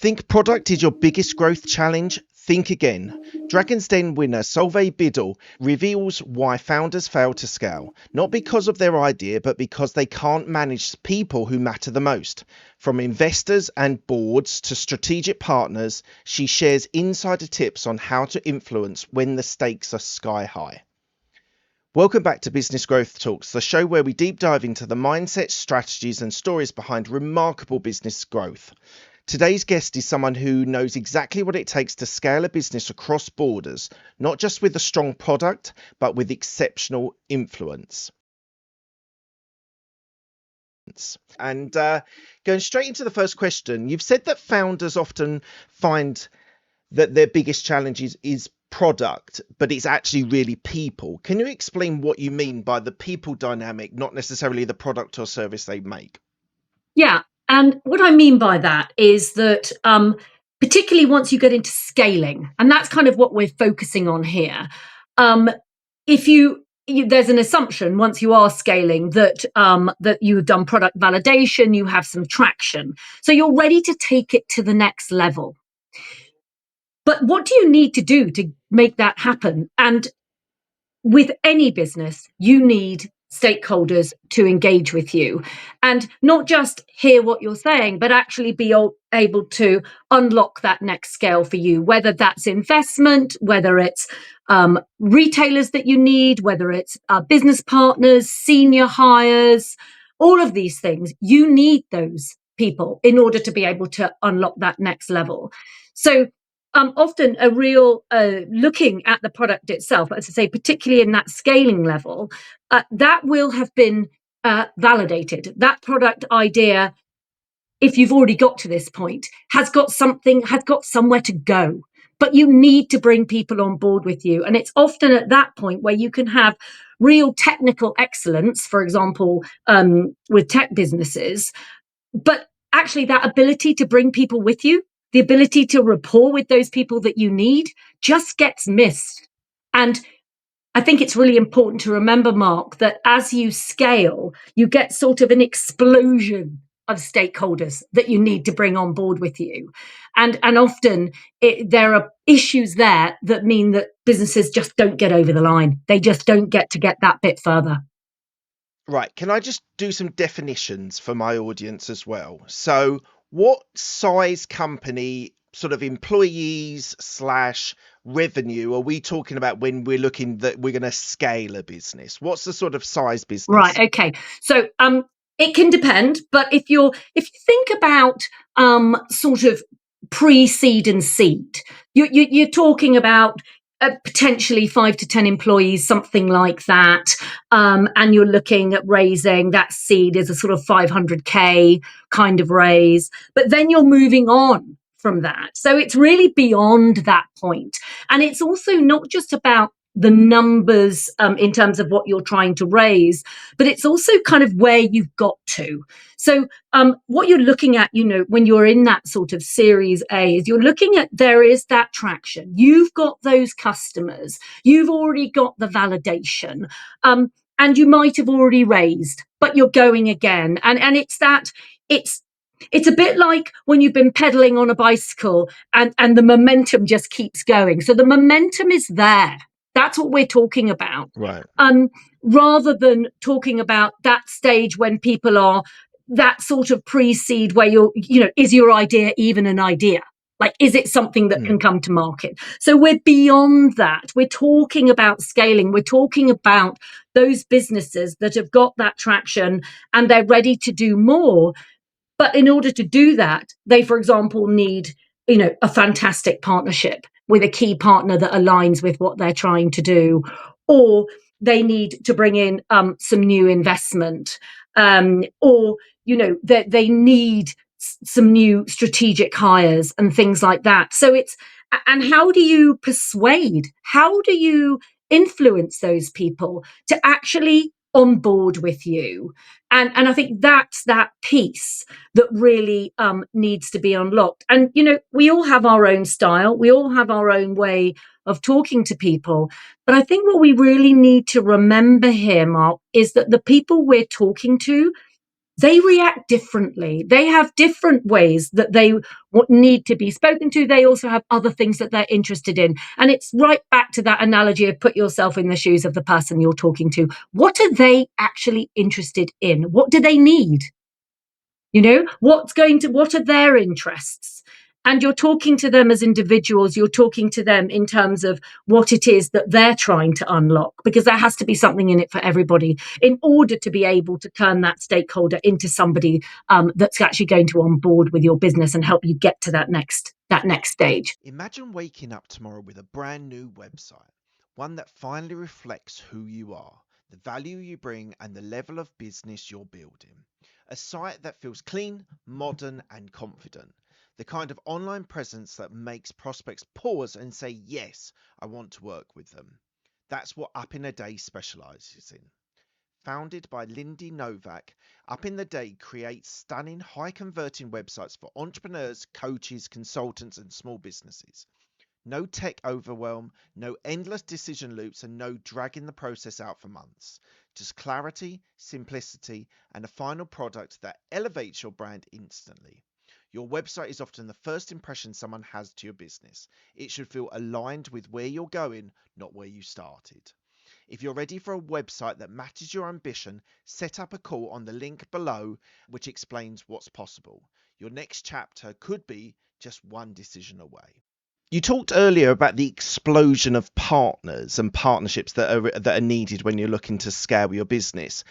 Think product is your biggest growth challenge? Think again. Dragon's Den winner Solvej Biddle reveals why founders fail to scale, not because of their idea, but because they can't manage people who matter the most. From investors and boards to strategic partners, she shares insider tips on how to influence when the stakes are sky high. Welcome back to Business Growth Talks, the show where we deep dive into the mindsets, strategies, and stories behind remarkable business growth. Today's guest is someone who knows exactly what it takes to scale a business across borders, not just with a strong product, but with exceptional influence. And going straight into the first question, you've said that founders often find that their biggest challenge is product, but it's actually really people. Can you explain what you mean by the people dynamic, not necessarily the product or service they make? Yeah. And what I mean by that is that particularly once you get into scaling, and that's kind of what we're focusing on here. If there's an assumption once you are scaling that that you've done product validation, you have some traction, so you're ready to take it to the next level. But what do you need to do to make that happen? And with any business, you need stakeholders to engage with you and not just hear what you're saying, but actually be able to unlock that next scale for you, whether that's investment, whether it's retailers that you need, whether it's business partners, senior hires, all of these things. You need those people in order to be able to unlock that next level. So often a real looking at the product itself, as I say, particularly in that scaling level, that will have been validated. That product idea, if you've already got to this point, has got somewhere to go. But you need to bring people on board with you. And it's often at that point where you can have real technical excellence, for example, with tech businesses, but actually that ability to bring people with you, the ability to rapport with those people that you need, just gets missed. And I think it's really important to remember, Mark, that as you scale, you get sort of an explosion of stakeholders that you need to bring on board with you. And often there are issues there that mean that businesses just don't get over the line. They just don't get that bit further. Right. Can I just do some definitions for my audience as well? So what size company, sort of employees / revenue are we talking about when we're looking that we're going to scale a business? What's the sort of size business? Right. Okay. So it can depend, but if you think about sort of pre-seed and seed, you're talking about potentially 5 to 10 employees, something like that, and you're looking at raising that seed as a sort of 500K kind of raise, but then you're moving on from that. So it's really beyond that point. And it's also not just about the numbers in terms of what you're trying to raise, but it's also kind of where you've got to. So what you're looking at, when you're in that sort of Series A, is you're looking at there is that traction. You've got those customers. You've already got the validation. And you might have already raised, but you're going again. And it's a bit like when you've been pedaling on a bicycle and the momentum just keeps going. So the momentum is there. That's what we're talking about. Right. Rather than talking about that stage when people are that sort of pre-seed where is your idea even an idea? Like, is it something that can come to market? So we're beyond that. We're talking about scaling. We're talking about those businesses that have got that traction and they're ready to do more. But in order to do that, they, for example, need, a fantastic partnership with a key partner that aligns with what they're trying to do, or they need to bring in some new investment, or they need some new strategic hires and things like that. So and how do you persuade? How do you influence those people to actually on board with you? And I think that's that piece that really needs to be unlocked. And, we all have our own style. We all have our own way of talking to people. But I think what we really need to remember here, Mark, is that the people we're talking to, they react differently. They have different ways that they need to be spoken to. They also have other things that they're interested in. And it's right back to that analogy of put yourself in the shoes of the person you're talking to. What are they actually interested in? What do they need? What are their interests? And you're talking to them as individuals. You're talking to them in terms of what it is that they're trying to unlock, because there has to be something in it for everybody in order to be able to turn that stakeholder into somebody that's actually going to onboard with your business and help you get to that next stage. Imagine waking up tomorrow with a brand new website, one that finally reflects who you are, the value you bring, and the level of business you're building. A site that feels clean, modern, and confident. The kind of online presence that makes prospects pause and say, yes, I want to work with them. That's what Up in a Day specializes in. Founded by Lindy Novak, Up in the Day creates stunning, high converting websites for entrepreneurs, coaches, consultants, and small businesses. No tech overwhelm, no endless decision loops, and no dragging the process out for months. Just clarity, simplicity, and a final product that elevates your brand instantly. Your website is often the first impression someone has to your business. It should feel aligned with where you're going, not where you started. If you're ready for a website that matches your ambition, set up a call on the link below, which explains what's possible. Your next chapter could be just one decision away. You talked earlier about the explosion of partners and partnerships that are needed when you're looking to scale your business.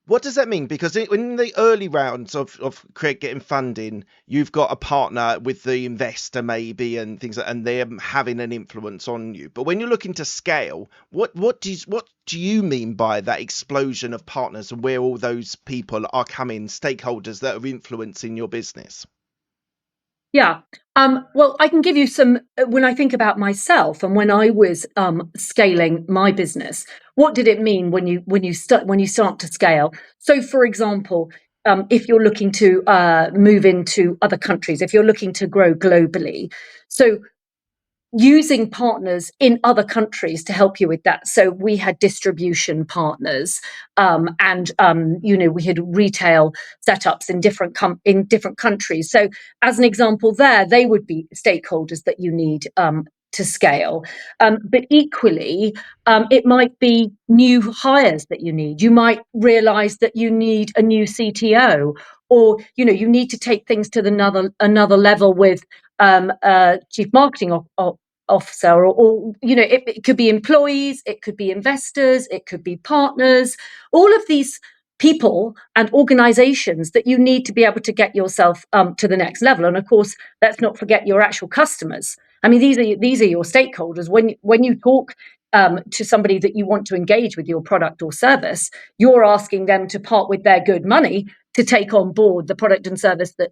What does that mean? Because in the early rounds of getting funding, you've got a partner with the investor maybe and things, and they're having an influence on you. But when you're looking to scale, what do you mean by that explosion of partners and where all those people are coming, stakeholders that are influencing your business? Yeah. Well, I can give you some. When I think about myself and when I was scaling my business, what did it mean when you start to scale? So, for example, if you're looking to move into other countries, if you're looking to grow globally, so using partners in other countries to help you with that. So we had distribution partners, and we had retail setups in different countries. So as an example, they would be stakeholders that you need to scale. But equally, it might be new hires that you need. You might realize that you need a new CTO, or you need to take things to another level with chief marketing officer, or it could be employees, it could be investors, it could be partners, all of these people and organizations that you need to be able to get yourself to the next level. And of course, let's not forget your actual customers. I mean, these are your stakeholders. When you talk to somebody that you want to engage with your product or service, you're asking them to part with their good money to take on board the product and service that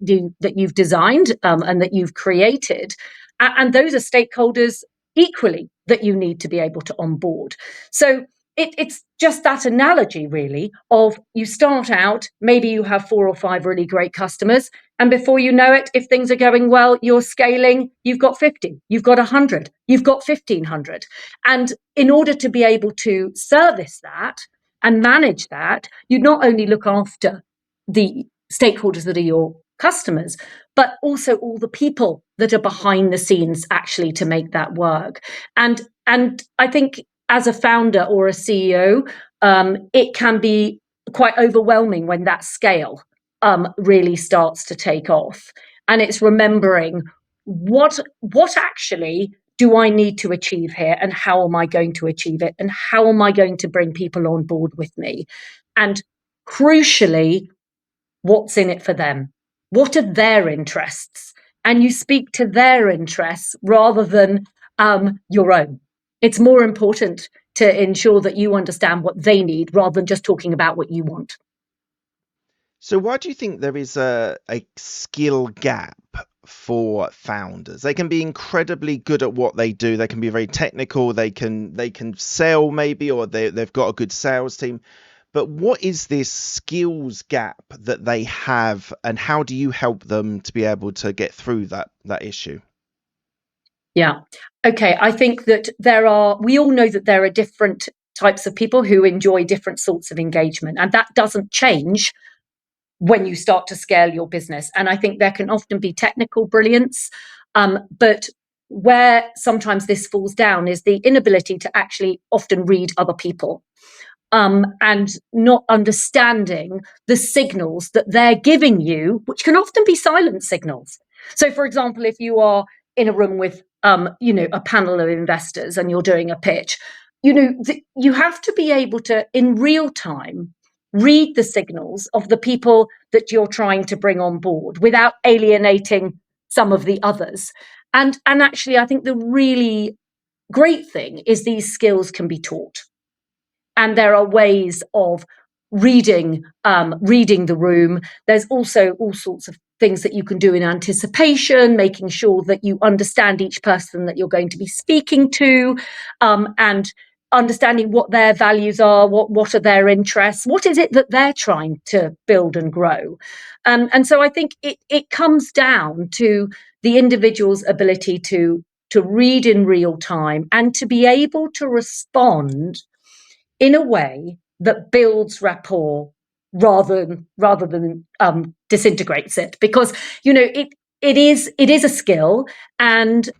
you've designed and that you've created. And those are stakeholders equally that you need to be able to onboard. So it's just that analogy, really, of you start out, maybe you have 4 or 5 really great customers, and before you know it, if things are going well, you're scaling, you've got 50, you've got 100, you've got 1,500. And in order to be able to service that and manage that, you not only look after the stakeholders that are your customers, but also all the people that are behind the scenes actually to make that work. And I think as a founder or a CEO, it can be quite overwhelming when that scale really starts to take off. And it's remembering what actually do I need to achieve here, and how am I going to achieve it, and how am I going to bring people on board with me? And crucially, what's in it for them? What are their interests? And you speak to their interests rather than your own. It's more important to ensure that you understand what they need rather than just talking about what you want. So why do you think there is a skill gap for founders? They can be incredibly good at what they do. They can be very technical. They can sell maybe, or they've got a good sales team. But what is this skills gap that they have, and how do you help them to be able to get through that issue? Yeah. Okay. I think that we all know that there are different types of people who enjoy different sorts of engagement, and that doesn't change when you start to scale your business. And I think there can often be technical brilliance, but where sometimes this falls down is the inability to actually often read other people, and not understanding the signals that they're giving you, which can often be silent signals. So, for example, if you are in a room with, a panel of investors and you're doing a pitch, you have to be able to, in real time, read the signals of the people that you're trying to bring on board without alienating some of the others. And actually, I think the really great thing is these skills can be taught. And there are ways of reading the room. There's also all sorts of things that you can do in anticipation, making sure that you understand each person that you're going to be speaking to, and understanding what their values are, what are their interests, what is it that they're trying to build and grow. And so I think it comes down to the individual's ability to read in real time and to be able to respond in a way that builds rapport rather than disintegrates it, because it is a skill, and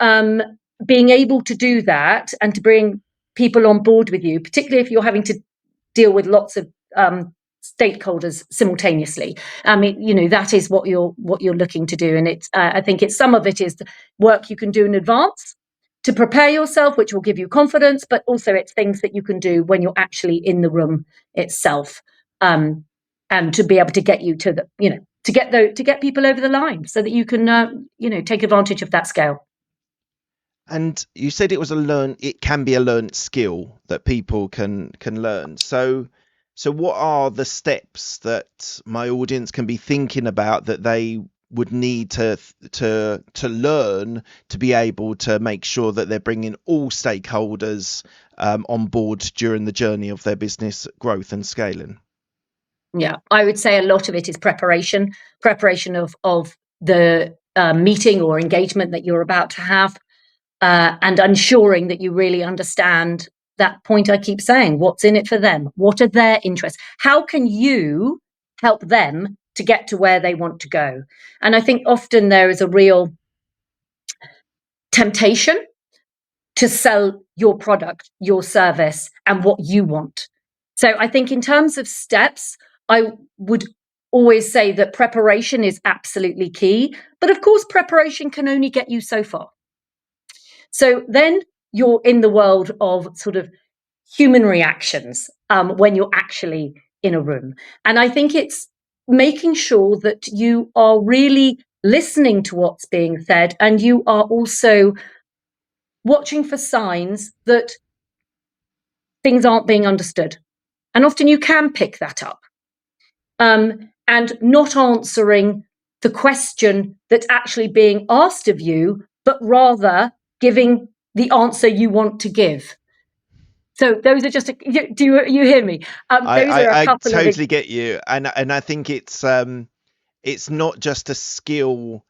being able to do that and to bring people on board with you, particularly if you're having to deal with lots of stakeholders simultaneously. I mean, that is what you're looking to do, and it's I think it's some of it is the work you can do in advance to prepare yourself, which will give you confidence, but also it's things that you can do when you're actually in the room itself, and to be able to get you to to get people over the line so that you can take advantage of that scale. And you said it can be a learned skill that people can learn. So what are the steps that my audience can be thinking about that they would need to learn to be able to make sure that they're bringing all stakeholders on board during the journey of their business growth and scaling? Yeah, I would say a lot of it is preparation of the meeting or engagement that you're about to have, and ensuring that you really understand that point I keep saying. What's in it for them? What are their interests? How can you help them to get to where they want to go? And I think often there is a real temptation to sell your product, your service, and what you want. So I think in terms of steps, I would always say that preparation is absolutely key. But of course, preparation can only get you so far. So then you're in the world of sort of human reactions, when you're actually in a room. And I think it's making sure that you are really listening to what's being said, and you are also watching for signs that things aren't being understood. And often you can pick that up, and not answering the question that's actually being asked of you, but rather giving the answer you want to give. So those are just do you hear me? Those are a I couple of totally get you, and I think it's not just a skill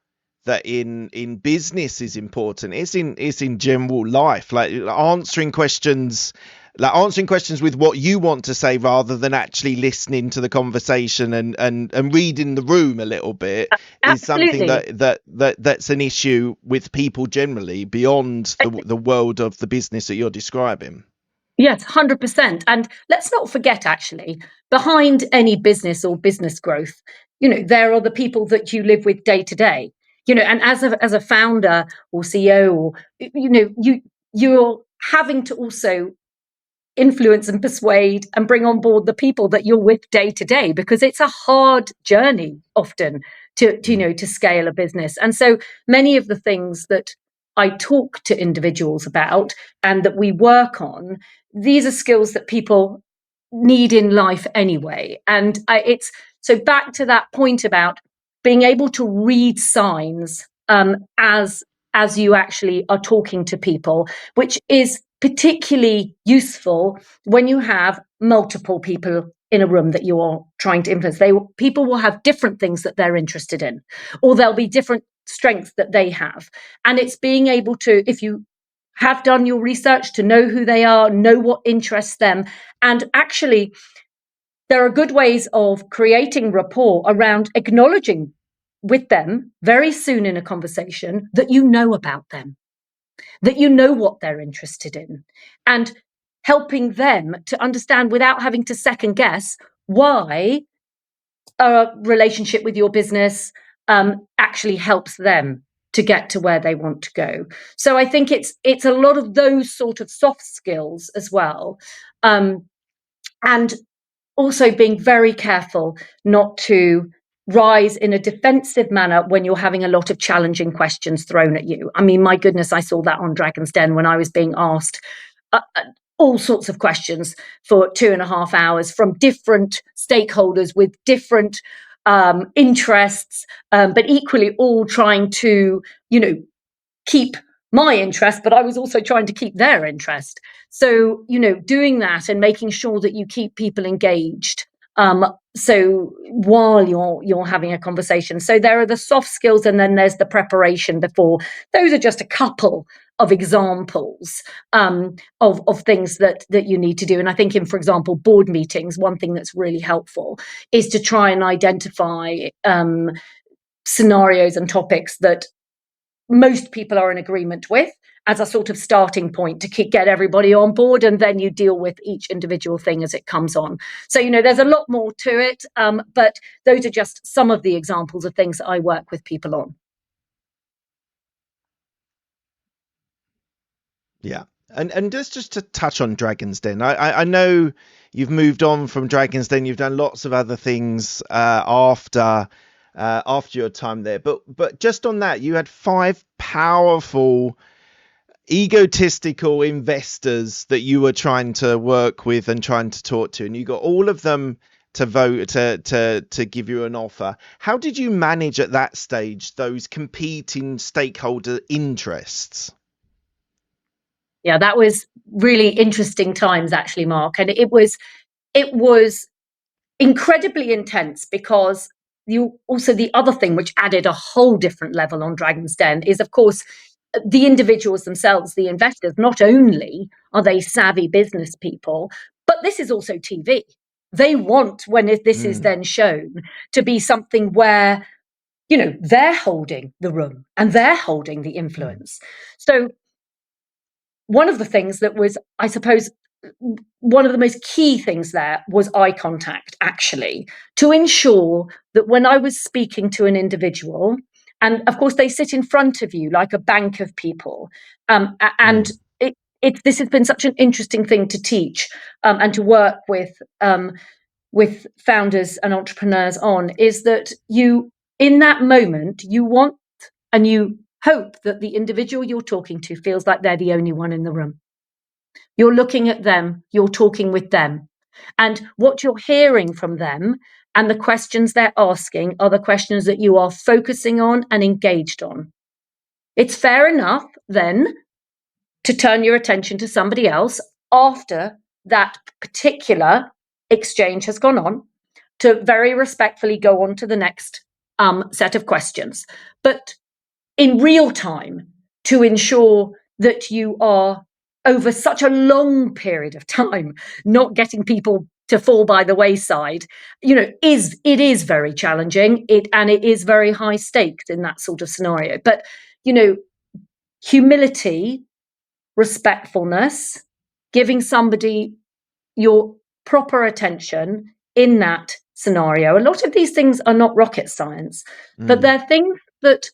that in business is important. It's in general life, like answering questions with what you want to say rather than actually listening to the conversation and reading the room a little bit. Absolutely. Is something that's an issue with people generally beyond the world of the business that you're describing. Yes, 100%. And let's not forget, actually, behind any business or business growth, there are the people that you live with day to day. And as a founder or CEO, or you're having to also influence and persuade and bring on board the people that you're with day to day, because it's a hard journey often to scale a business. And so many of the things that I talk to individuals about and that we work on, these are skills that people need in life anyway. And it's so back to that point about being able to read signs, as you actually are talking to people, which is particularly useful when you have multiple people in a room that you're trying to influence. People will have different things that they're interested in, or there'll be different strengths that they have. And it's being able to, if you have done your research, to know who they are, know what interests them, and actually there are good ways of creating rapport around acknowledging with them very soon in a conversation that you know about them, that you know what they're interested in, and helping them to understand without having to second guess why a relationship with your business actually helps them to get to where they want to go. So I think it's a lot of those sort of soft skills as well, and also being very careful not to rise in a defensive manner when you're having a lot of challenging questions thrown at you. I mean, my goodness, I saw that on Dragon's Den when I was being asked all sorts of questions for 2.5 hours from different stakeholders with different interests, but equally all trying to, keep my interest, but I was also trying to keep their interest. So, doing that and making sure that you keep people engaged. So while you're having a conversation, so there are the soft skills, and then there's the preparation before. Those are just a couple of examples of things that you need to do. And I think in, for example, board meetings, one thing that's really helpful is to try and identify scenarios and topics that most people are in agreement with as a sort of starting point to get everybody on board, and then you deal with each individual thing as it comes on. So, there's a lot more to it, but those are just some of the examples of things that I work with people on. Yeah. And just to touch on Dragon's Den, I know you've moved on from Dragon's Den, you've done lots of other things after your time there, but just on that, you had 5 powerful egotistical investors that you were trying to work with and trying to talk to, and you got all of them to vote to give you an offer. How did you manage at that stage those competing stakeholder interests? Yeah, that was really interesting times, actually, Mark. And it was incredibly intense, because the other thing which added a whole different level on Dragon's Den is, of course, the individuals themselves, the investors. Not only are they savvy business people, but this is also TV. They want, when this is then shown, to be something where, they're holding the room and they're holding the influence. So one of the things that was, I suppose, one of the most key things there was eye contact, actually, to ensure that when I was speaking to an individual, and of course they sit in front of you like a bank of people, and this has been such an interesting thing to teach and to work with founders and entrepreneurs on, is that in that moment, you want and you hope that the individual you're talking to feels like they're the only one in the room. You're looking at them, you're talking with them. And what you're hearing from them and the questions they're asking are the questions that you are focusing on and engaged on. It's fair enough then to turn your attention to somebody else after that particular exchange has gone on, to very respectfully go on to the next set of questions. But in real time, to ensure that you are, over such a long period of time, not getting people to fall by the wayside, it is very challenging. It is very high stakes in that sort of scenario. But humility, respectfulness, giving somebody your proper attention in that scenario. A lot of these things are not rocket science, but they're things that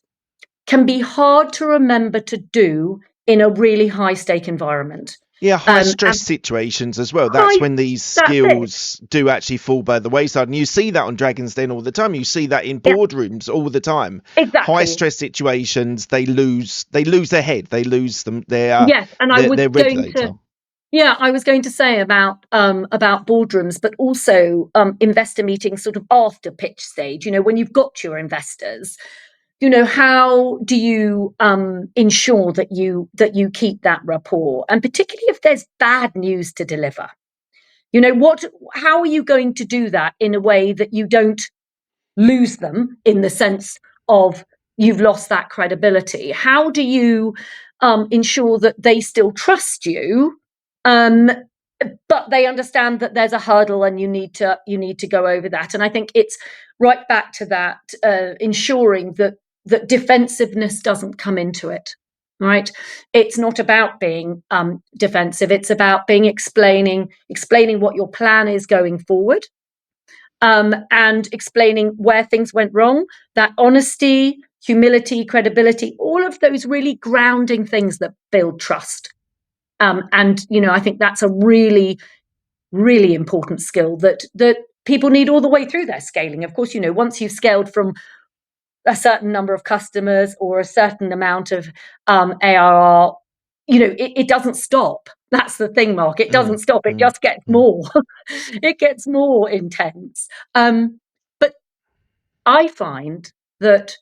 can be hard to remember to do in a really high stake environment. Yeah, high stress situations as well. That's when these skills do actually fall by the wayside. And you see that on Dragon's Den all the time. You see that in boardrooms all the time. Exactly. High stress situations, they lose their head. They lose them. Yes, and I was regulator. I was going to say about boardrooms, but also investor meetings sort of after pitch stage, when you've got your investors. How do you ensure that you keep that rapport, and particularly if there's bad news to deliver? How are you going to do that in a way that you don't lose them, in the sense of you've lost that credibility? How do you ensure that they still trust you, but they understand that there's a hurdle and you need to go over that. And I think it's right back to that, ensuring that defensiveness doesn't come into it. Right? It's not about being defensive. It's about being explaining what your plan is going forward, and explaining where things went wrong. That honesty, humility, credibility, all of those really grounding things that build trust. And I think that's a really, really important skill that people need all the way through their scaling. Of course, once you've scaled from a certain number of customers or a certain amount of ARR, it doesn't stop. That's the thing, Mark. It doesn't stop. It just gets more. It gets more intense. But I find that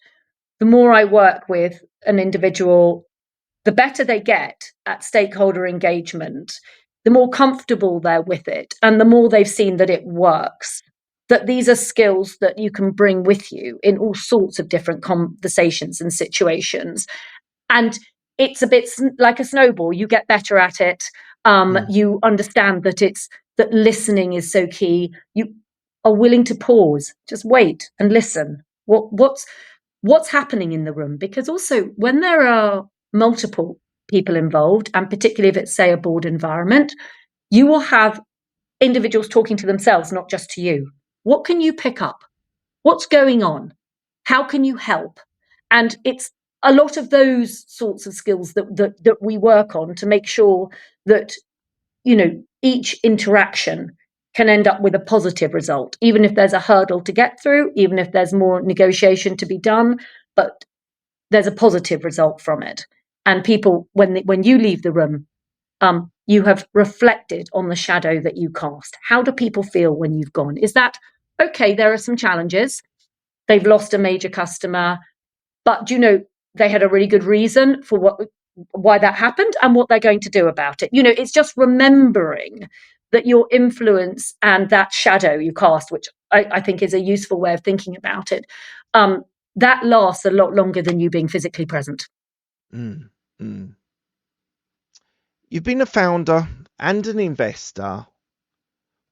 the more I work with an individual, the better they get at stakeholder engagement, the more comfortable they're with it, and the more they've seen that it works. That these are skills that you can bring with you in all sorts of different conversations and situations. And it's a bit like a snowball. You get better at it. You understand that listening is so key. You are willing to pause, just wait and listen. What's happening in the room? Because also when there are multiple people involved, and particularly if it's, say, a board environment, you will have individuals talking to themselves, not just to you. What can you pick up? What's going on? How can you help? And it's a lot of those sorts of skills that we work on to make sure that, each interaction can end up with a positive result, even if there's a hurdle to get through, even if there's more negotiation to be done, but there's a positive result from it. And people, when you leave the room, you have reflected on the shadow that you cast. How do people feel when you've gone? Is that, okay, there are some challenges. They've lost a major customer, but they had a really good reason for why that happened and what they're going to do about it. It's just remembering that your influence and that shadow you cast, which I think is a useful way of thinking about it, that lasts a lot longer than you being physically present. You've been a founder and an investor.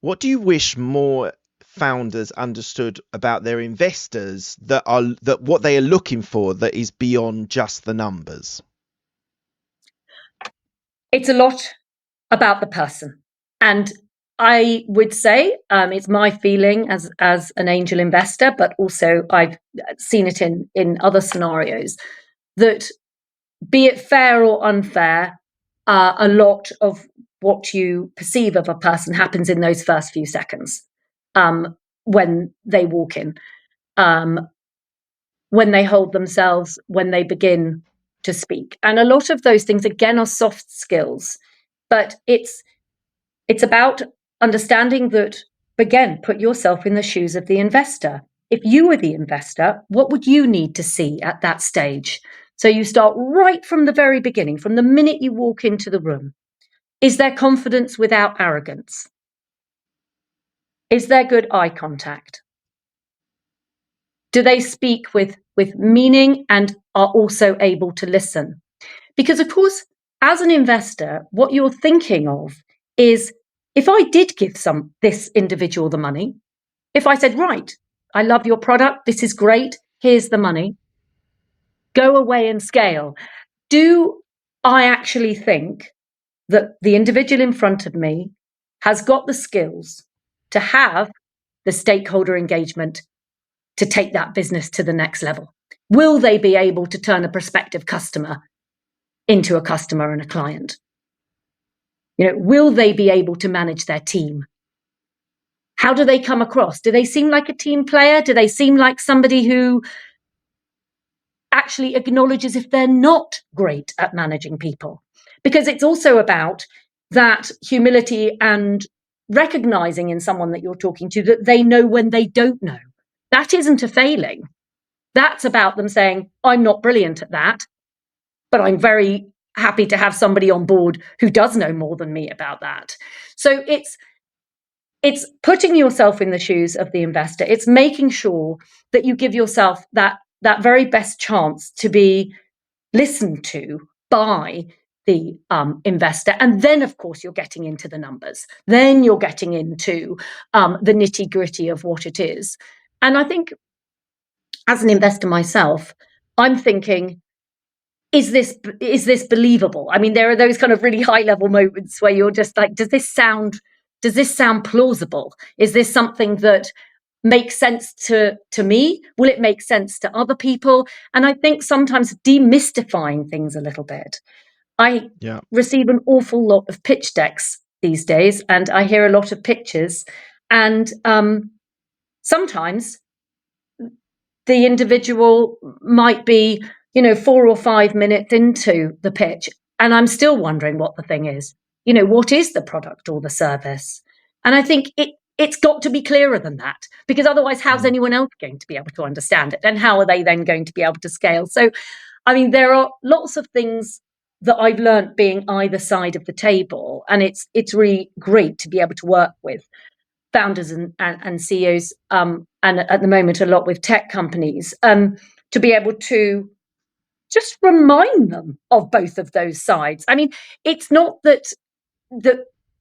What do you wish more founders understood about their investors, that what they are looking for that is beyond just the numbers? It's a lot about the person. And I would say, it's my feeling as an angel investor, but also I've seen it in other scenarios, that be it fair or unfair, a lot of what you perceive of a person happens in those first few seconds, when they walk in, when they hold themselves, when they begin to speak. And a lot of those things, again, are soft skills, but it's about understanding that, again, put yourself in the shoes of the investor. If you were the investor, what would you need to see at that stage? So you start right from the very beginning, from the minute you walk into the room. Is there confidence without arrogance? Is there good eye contact? Do they speak with meaning and are also able to listen? Because, of course, as an investor, what you're thinking of is, if I did give this individual the money, if I said, right, I love your product, this is great, here's the money, go away and scale. Do I actually think that the individual in front of me has got the skills to have the stakeholder engagement to take that business to the next level? Will they be able to turn a prospective customer into a customer and a client? Will they be able to manage their team? How do they come across? Do they seem like a team player? Do they seem like somebody who actually acknowledges if they're not great at managing people? Because it's also about that humility and recognizing in someone that you're talking to that they know when they don't know. That isn't a failing. That's about them saying, I'm not brilliant at that, but I'm very happy to have somebody on board who does know more than me about that. So it's putting yourself in the shoes of the investor. It's making sure that you give yourself that very best chance to be listened to by the investor. And then, of course, you're getting into the numbers. Then you're getting into the nitty gritty of what it is. And I think as an investor myself, I'm thinking, is this believable? I mean, there are those kind of really high level moments where you're just like, does this sound plausible? Is this something that makes sense to me? Will it make sense to other people? And I think sometimes demystifying things a little bit. I receive an awful lot of pitch decks these days, and I hear a lot of pitches. And sometimes the individual might be, 4 or 5 minutes into the pitch, and I'm still wondering what the thing is. What is the product or the service? And I think it's got to be clearer than that, because otherwise, how's anyone else going to be able to understand it? And how are they then going to be able to scale? So, I mean, there are lots of things that I've learned being either side of the table, and it's really great to be able to work with founders and CEOs, and at the moment a lot with tech companies, to be able to just remind them of both of those sides. I mean, it's not that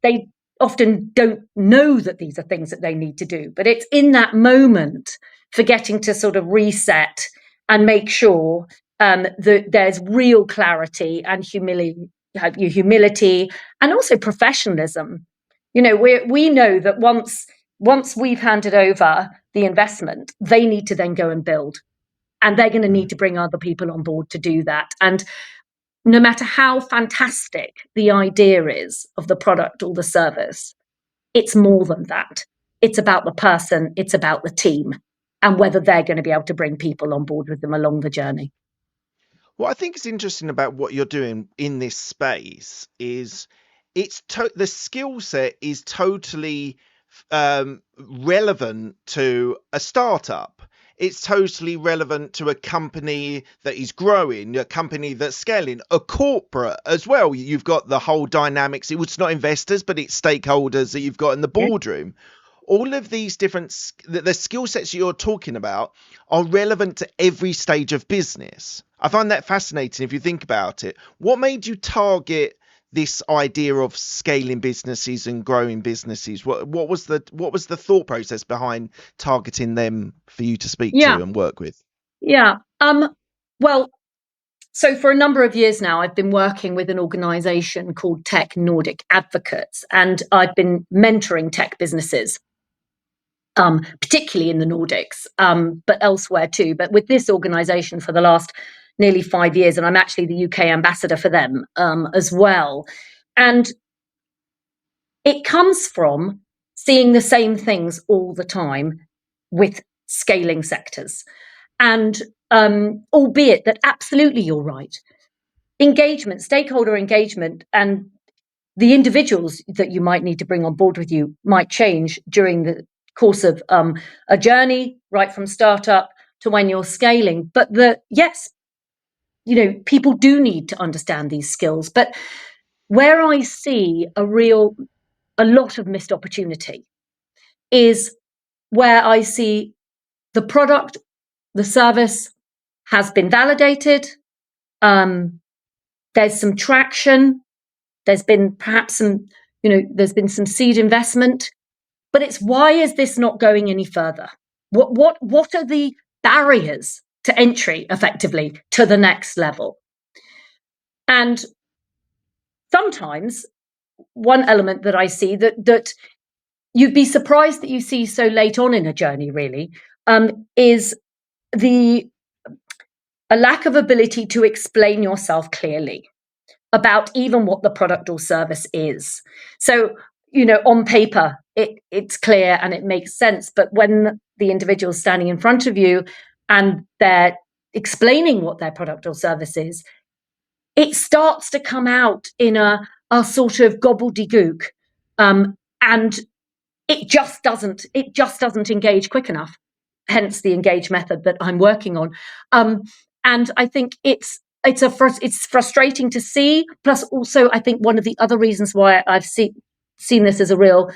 they often don't know that these are things that they need to do, but it's in that moment forgetting to sort of reset and make sure that there's real clarity and humility and also professionalism. We know that once we've handed over the investment, they need to then go and build, and they're going to need to bring other people on board to do that. And no matter how fantastic the idea is of the product or the service, it's more than that. It's about the person, it's about the team, and whether they're going to be able to bring people on board with them along the journey. What I think is interesting about what you're doing in this space is the skill set is totally relevant to a startup. It's totally relevant to a company that is growing, a company that's scaling, a corporate as well. You've got the whole dynamics. It's not investors, but it's stakeholders that you've got in the boardroom. All of these different, the skill sets you're talking about are relevant to every stage of business. I find that fascinating if you think about it. What made you target this idea of scaling businesses and growing businesses? What was the thought process behind targeting them for you to speak to and work with? Well, so for a number of years now, I've been working with an organization called Nordic Advocates, and I've been mentoring tech businesses, particularly in the Nordics, but elsewhere too. But with this organization for the last nearly 5 years, and I'm actually the UK ambassador for them as well. And it comes from seeing the same things all the time with scaling sectors. And albeit that absolutely you're right, engagement, stakeholder engagement, and the individuals that you might need to bring on board with you might change during the course of a journey, right from startup to when you're scaling. But people do need to understand these skills. But where I see a lot of missed opportunity is where I see the product, the service has been validated. There's some traction. There's been perhaps there's been some seed investment, but it's, why is this not going any further? What are the barriers to entry effectively to the next level? And sometimes one element that I see that you'd be surprised that you see so late on in a journey really, is a lack of ability to explain yourself clearly about even what the product or service is. So, on paper, it's clear and it makes sense. But when the individual is standing in front of you and they're explaining what their product or service is, it starts to come out in a sort of gobbledygook, and it just doesn't engage quick enough. Hence the engage method that I'm working on. And I think it's frustrating to see. Plus, also, I think one of the other reasons why I've seen this as a real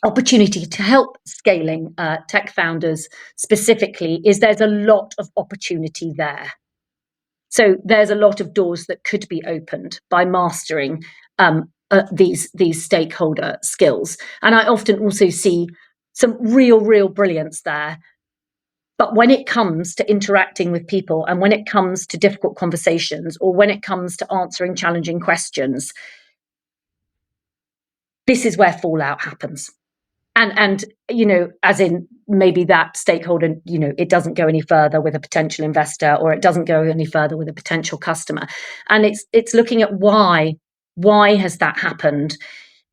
opportunity to help scaling tech founders specifically is there's a lot of opportunity there. So there's a lot of doors that could be opened by mastering these stakeholder skills. And I often also see some real brilliance there. But when it comes to interacting with people, and when it comes to difficult conversations, or when it comes to answering challenging questions, this is where fallout happens. And as in maybe that stakeholder, it doesn't go any further with a potential investor, or it doesn't go any further with a potential customer. And it's looking at why has that happened?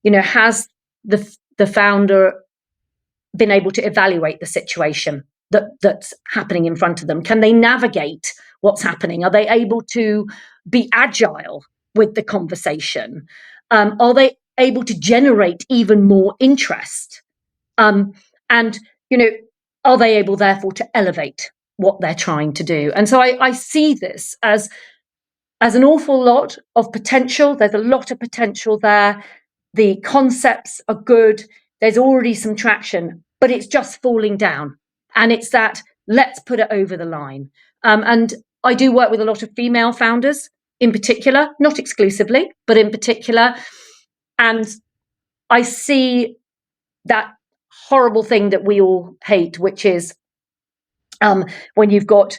Has the founder been able to evaluate the situation that's happening in front of them? Can they navigate what's happening? Are they able to be agile with the conversation? Are they able to generate even more interest? And are they able therefore to elevate what they're trying to do? And so I see this as an awful lot of potential. There's a lot of potential there. The concepts are good. There's already some traction, but it's just falling down. And it's that, let's put it over the line. And I do work with a lot of female founders in particular, not exclusively, but in particular. And I see that horrible thing that we all hate, which is when you've got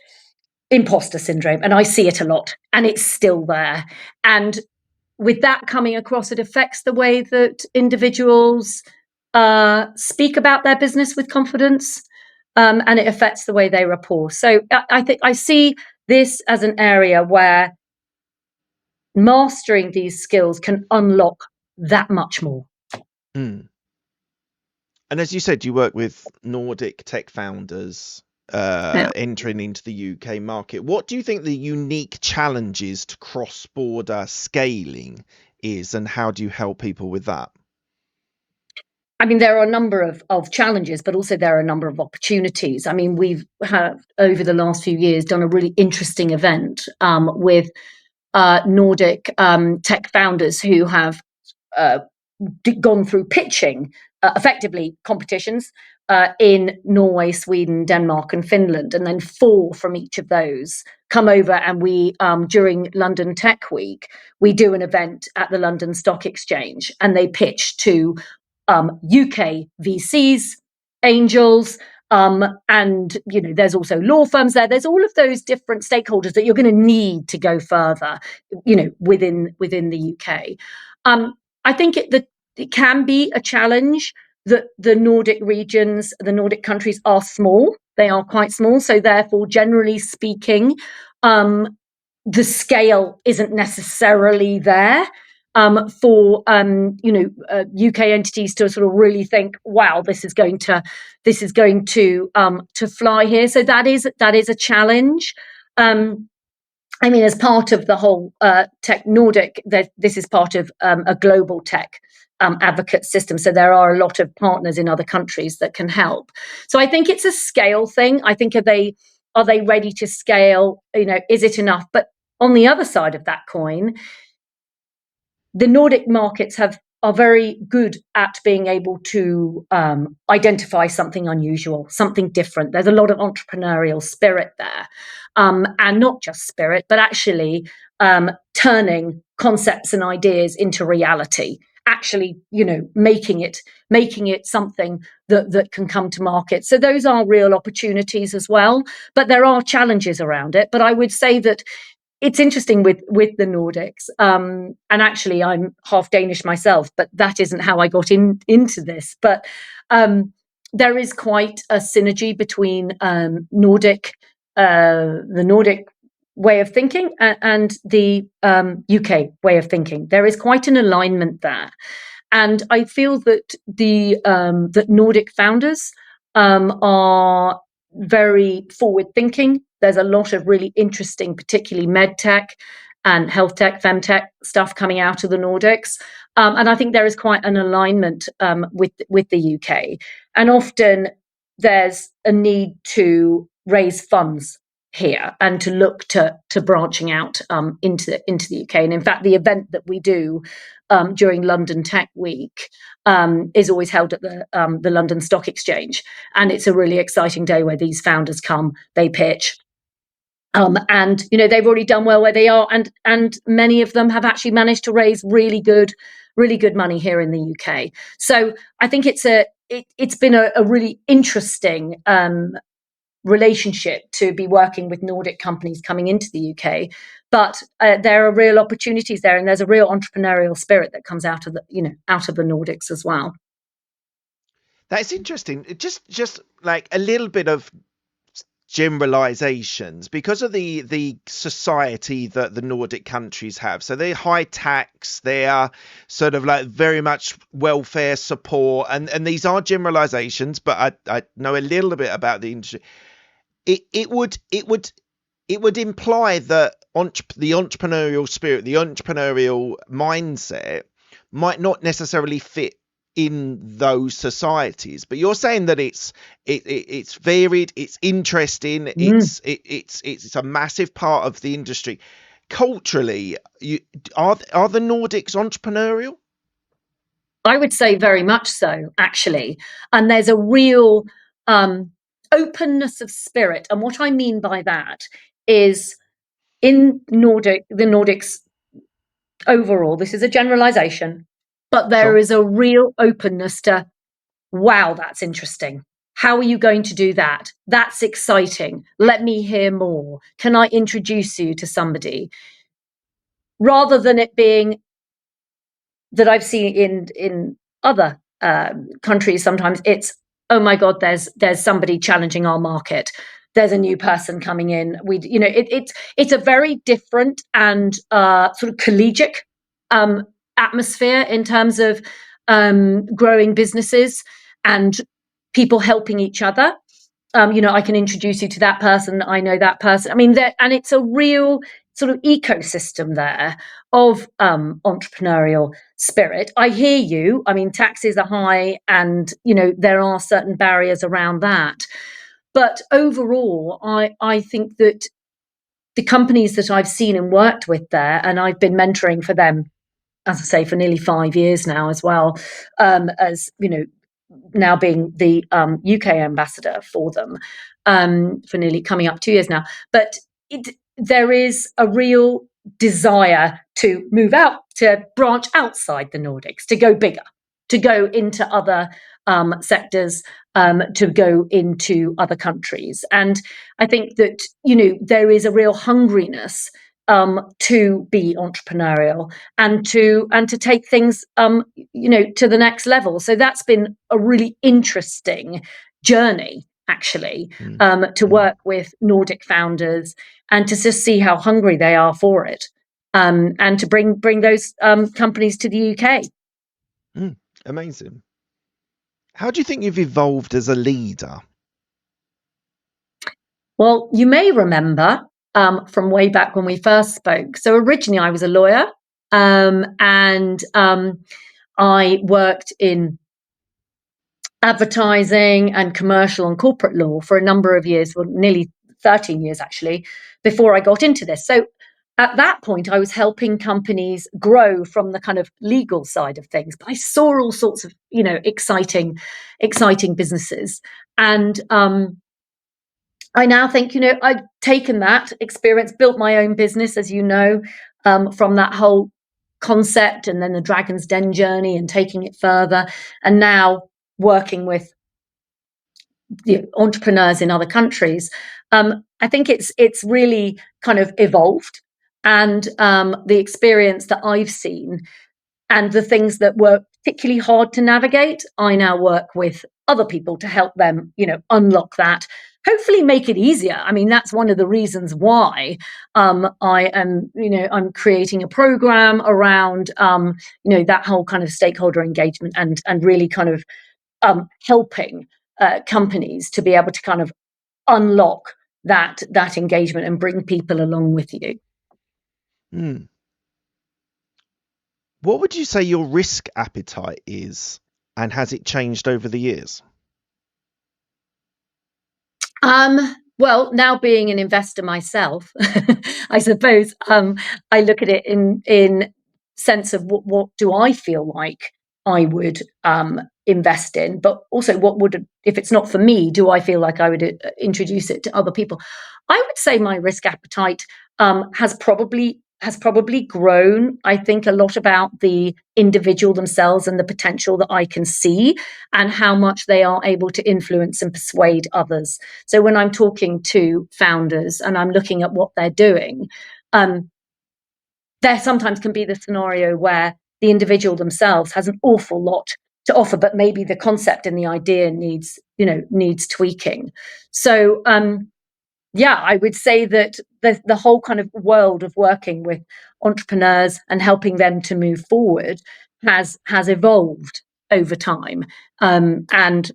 imposter syndrome. And I see it a lot, and it's still there. And with that coming across, it affects the way that individuals speak about their business with confidence, and it affects the way they rapport. So I think I see this as an area where mastering these skills can unlock that much more. Mm. And as you said, you work with Nordic tech founders entering into the UK market. What do you think the unique challenges to cross-border scaling is, and how do you help people with that? I mean, there are a number of challenges, but also there are a number of opportunities. I mean, we've had, over the last few years, done a really interesting event with Nordic tech founders who have gone through pitching effectively competitions in Norway, Sweden, Denmark, and Finland, and then 4 from each of those come over, and we during London Tech Week we do an event at the London Stock Exchange, and they pitch to UK VCs, angels, and there's also law firms there. There's all of those different stakeholders that you're going to need to go further, within the UK. I think it can be a challenge that the Nordic regions, the Nordic countries are small. They are quite small, so therefore, generally speaking, the scale isn't necessarily there. For UK entities to sort of really think, wow, this is going to fly here. So that is a challenge. I mean, as part of the whole tech Nordic, this is part of a global tech advocate system. So there are a lot of partners in other countries that can help. So I think it's a scale thing. I think are they ready to scale? Is it enough? But on the other side of that coin, the Nordic markets are very good at being able to identify something unusual, something different. There's a lot of entrepreneurial spirit there, and not just spirit, but actually turning concepts and ideas into reality. Actually, making it something that can come to market. So those are real opportunities as well, but there are challenges around it. But I would say that it's interesting with the Nordics, and actually I'm half Danish myself, but that isn't how I got into this. But there is quite a synergy between the Nordic way of thinking and the UK way of thinking. There is quite an alignment there, and I feel that that Nordic founders are very forward thinking. There's a lot of really interesting, particularly med tech and health tech, femtech stuff coming out of the Nordics. And I think there is quite an alignment with the UK. And often there's a need to raise funds here and to look to branching out into the UK. And in fact, the event that we do during London Tech Week is always held at the London Stock Exchange, and it's a really exciting day where these founders come, they pitch, And they've already done well where they are, and many of them have actually managed to raise really good money here in the UK. So I think it's been a really interesting relationship to be working with Nordic companies coming into the UK. But there are real opportunities there, and there's a real entrepreneurial spirit that comes out of the Nordics as well. That's interesting. Just like a little bit of generalizations because of the society that the Nordic countries have. So they're high tax, they are sort of like very much welfare support, and these are generalizations, but I know a little bit about the industry. It would imply that the entrepreneurial spirit, the entrepreneurial mindset might not necessarily fit in those societies, but you're saying that it's varied, it's interesting, it's a massive part of the industry. Culturally, are the Nordics entrepreneurial? I would say very much so, actually. And there's a real openness of spirit. And what I mean by that is in the Nordics overall, this is a generalization, but there Sure. is a real openness to, wow, that's interesting. How are you going to do that? That's exciting. Let me hear more. Can I introduce you to somebody? Rather than it being that I've seen in other countries, sometimes it's, oh my God, there's somebody challenging our market. There's a new person coming in. It's a very different and sort of collegiate atmosphere in terms of growing businesses and people helping each other. I can introduce you to that person. I know that person. I mean, and it's a real sort of ecosystem there of entrepreneurial spirit. I hear you. I mean, taxes are high, and there are certain barriers around that. But overall, I think that the companies that I've seen and worked with there, and I've been mentoring for them, as I say, for nearly 5 years now as well, as now being the UK ambassador for them for nearly coming up 2 years now. But there is a real desire to move out, to branch outside the Nordics, to go bigger, to go into other sectors, to go into other countries. And I think that, there is a real hungriness to be entrepreneurial and to take things to the next level. So that's been a really interesting journey, actually, to work with Nordic founders and to just see how hungry they are for it, and to bring those companies to the UK. Amazing. How do you think you've evolved as a leader? Well, you may remember from way back when we first spoke. So originally I was a lawyer, and I worked in advertising and commercial and corporate law for a number of years, well, nearly 13 years actually, before I got into this. So at that point, I was helping companies grow from the kind of legal side of things. But I saw all sorts of, exciting businesses. And I now think, I've taken that experience, built my own business, as you know, from that whole concept, and then the Dragon's Den journey and taking it further, and now working with the entrepreneurs in other countries. I think it's really kind of evolved, and the experience that I've seen and the things that were particularly hard to navigate, I now work with other people to help them, unlock that. Hopefully, make it easier. I mean, that's one of the reasons why I am, I'm creating a program around, that whole kind of stakeholder engagement and really kind of helping companies to be able to kind of unlock that engagement and bring people along with you. What would you say your risk appetite is, and has it changed over the years? Well, now being an investor myself, I suppose I look at it in sense of what do I feel like I would invest in, but also what would, if it's not for me, do I feel like I would introduce it to other people? I would say my risk appetite has probably grown. I think a lot about the individual themselves and the potential that I can see and how much they are able to influence and persuade others. So when I'm talking to founders and I'm looking at what they're doing, there sometimes can be the scenario where the individual themselves has an awful lot to offer, but maybe the concept and the idea needs tweaking. So I would say that the whole kind of world of working with entrepreneurs and helping them to move forward has evolved over time. And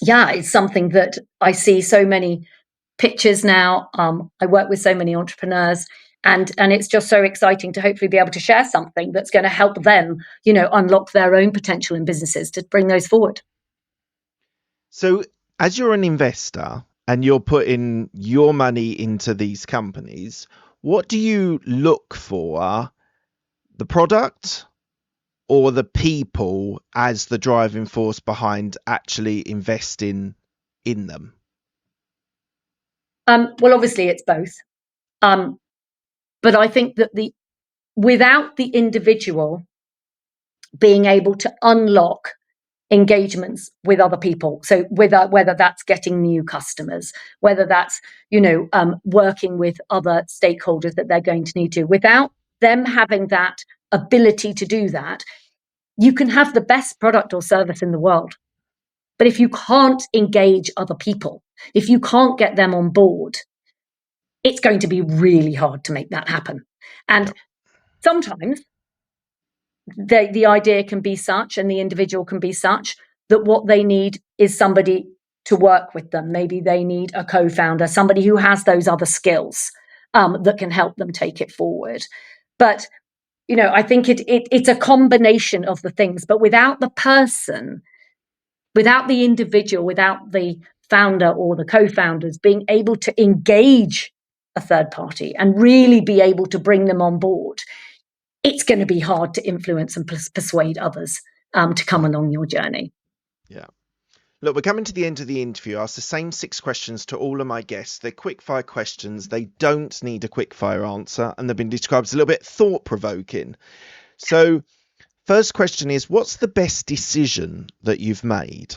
it's something that I see so many pictures now. I work with so many entrepreneurs, and it's just so exciting to hopefully be able to share something that's going to help them, unlock their own potential in businesses to bring those forward. So, as you're an investor and you're putting your money into these companies, what do you look for? The product or the people as the driving force behind actually investing in them? Well, obviously it's both. But I think that without the individual being able to unlock engagements with other people, so whether that's getting new customers, whether that's working with other stakeholders that they're going to need to, without them having that ability to do that, you can have the best product or service in the world, but if you can't engage other people, if you can't get them on board, it's going to be really hard to make that happen. And sometimes the idea can be such and the individual can be such that what they need is somebody to work with them. Maybe they need a co-founder, somebody who has those other skills that can help them take it forward. But I think it's a combination of the things. But without the person, without the individual, without the founder or the co-founders being able to engage a third party and really be able to bring them on board, it's going to be hard to influence and persuade others to come along your journey. Yeah. Look, we're coming to the end of the interview. I ask the same 6 questions to all of my guests. They're quick-fire questions. They don't need a quick-fire answer, and they've been described as a little bit thought-provoking. So, first question is, what's the best decision that you've made?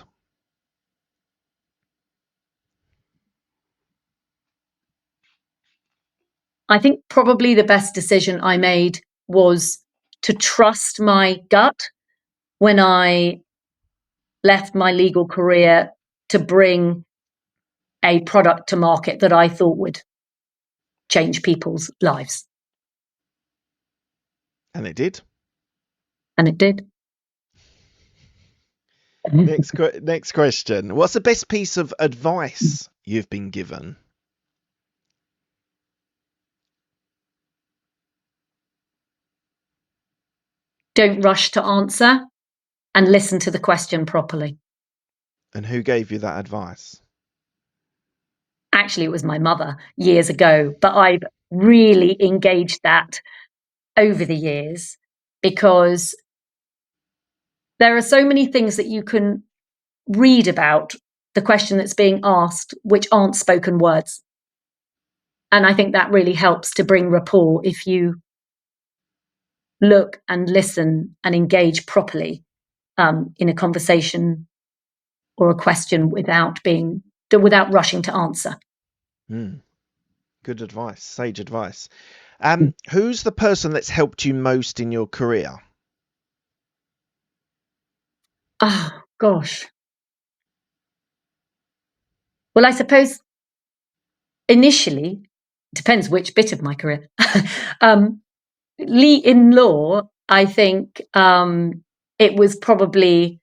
I think probably the best decision I made was to trust my gut when I left my legal career to bring a product to market that I thought would change people's lives. And it did. And it did. Next question. What's the best piece of advice you've been given? Don't rush to answer and listen to the question properly. And who gave you that advice? Actually, it was my mother years ago, but I've really engaged that over the years because there are so many things that you can read about the question that's being asked, which aren't spoken words. And I think that really helps to bring rapport if you look and listen and engage properly in a conversation or a question without rushing to answer. Good advice, sage advice. Who's the person that's helped you most in your career? Oh, gosh. Well, I suppose initially, depends which bit of my career. In law, I think it was probably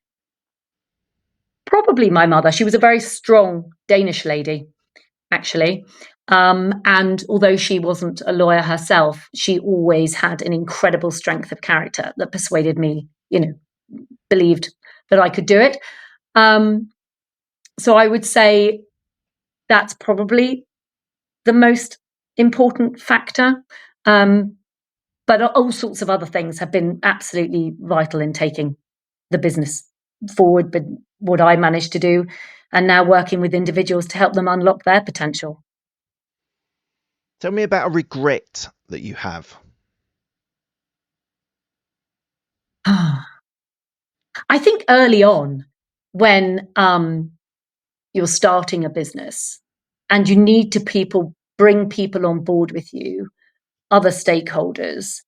my mother. She was a very strong Danish lady, actually. And although she wasn't a lawyer herself, she always had an incredible strength of character that persuaded me, believed that I could do it. So I would say that's probably the most important factor. But all sorts of other things have been absolutely vital in taking the business forward, but what I managed to do, and now working with individuals to help them unlock their potential. Tell me about a regret that you have. I think early on, when you're starting a business and you need to bring people on board with you, other stakeholders,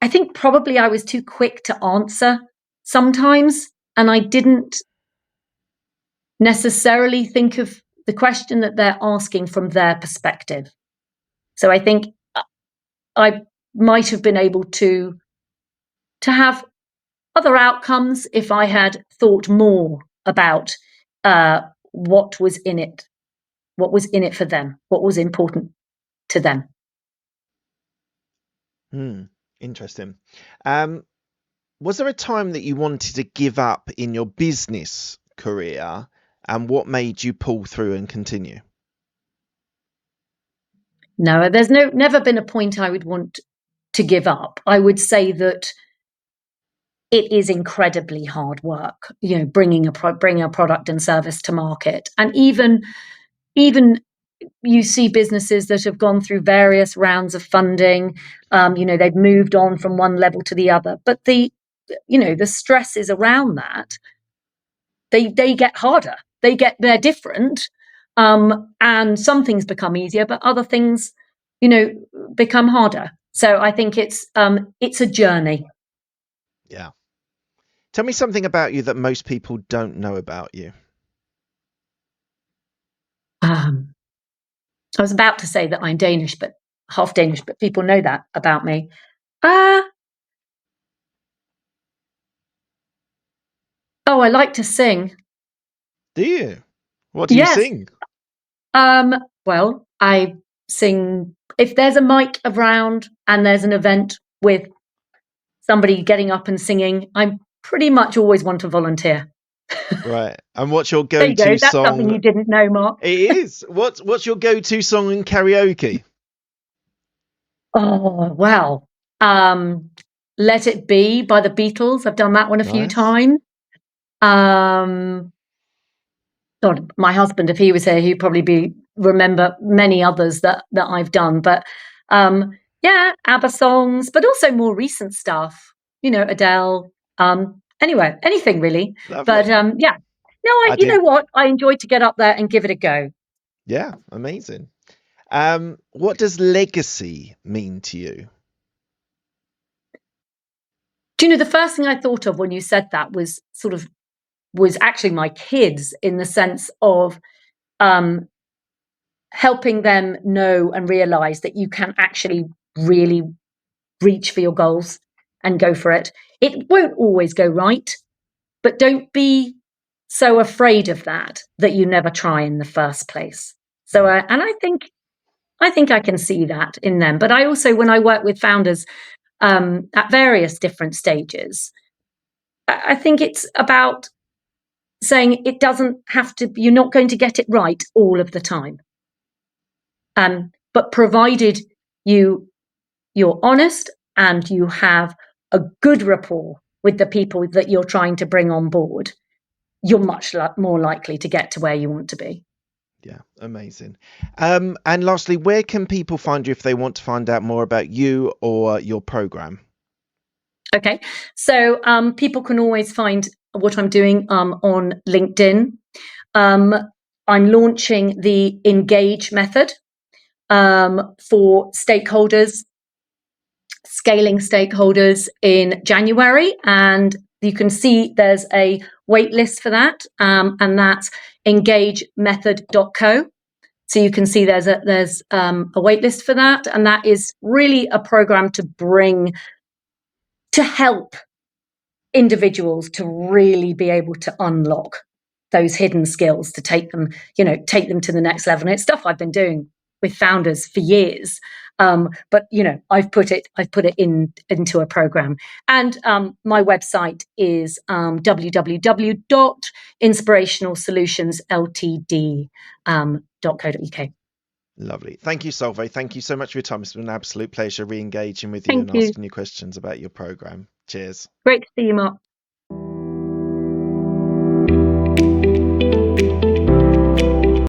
I think probably I was too quick to answer sometimes, and I didn't necessarily think of the question that they're asking from their perspective. So I think I might have been able to have other outcomes if I had thought more about what was in it for them, what was important to them. Interesting. Was there a time that you wanted to give up in your business career, and what made you pull through and continue? No, there's never been a point I would want to give up. I would say that it is incredibly hard work, bringing a product and service to market, and even you see businesses that have gone through various rounds of funding. They've moved on from one level to the other, but the stresses around that, they get harder. They're different, and some things become easier, but other things, become harder. So I think it's a journey. Yeah. Tell me something about you that most people don't know about you. I was about to say that I'm Danish, but half Danish, but people know that about me. I like to sing. Do you? What do you Yes. sing? Well, I sing if there's a mic around and there's an event with somebody getting up and singing. I'm pretty much always want to volunteer. Right. And what's your There you go-to go. That's song? something you didn't know, Mark. It is. What's your go-to song in karaoke? Oh, well. Let It Be by the Beatles. I've done that one a few Nice. times. God, my husband, if he was here, he'd probably remember many others that I've done. But yeah, ABBA songs, but also more recent stuff. Adele. Anyway, anything really. Lovely. But yeah, no, you know what? I enjoyed to get up there and give it a go. Yeah, amazing. What does legacy mean to you? Do you know the first thing I thought of when you said that was actually my kids, in the sense of helping them know and realize that you can actually really reach for your goals and go for it. It won't always go right, but don't be so afraid of that you never try in the first place. So, and I think I can see that in them. But I also, when I work with founders at various different stages, I think it's about saying it doesn't have to. You're not going to get it right all of the time. But provided you're honest and you have a good rapport with the people that you're trying to bring on board, you're much more likely to get to where you want to be. Yeah, amazing. And lastly, where can people find you if they want to find out more about you or your program? Okay, so people can always find what I'm doing on LinkedIn. I'm launching the Engage method for stakeholders, scaling stakeholders, in January, and you can see there's a wait list for that, and that's engagemethod.co. So you can see there's a wait list for that, and that is really a program to help individuals to really be able to unlock those hidden skills, to take them to the next level. And it's stuff I've been doing with founders for years. But I've put it into a program. And my website is www.inspirationalsolutionsltd.co.uk. Lovely. Thank you, Solvej. Thank you so much for your time. It's been an absolute pleasure re-engaging with you and Thank you. asking you questions about your program. Cheers. Great to see you, Mark.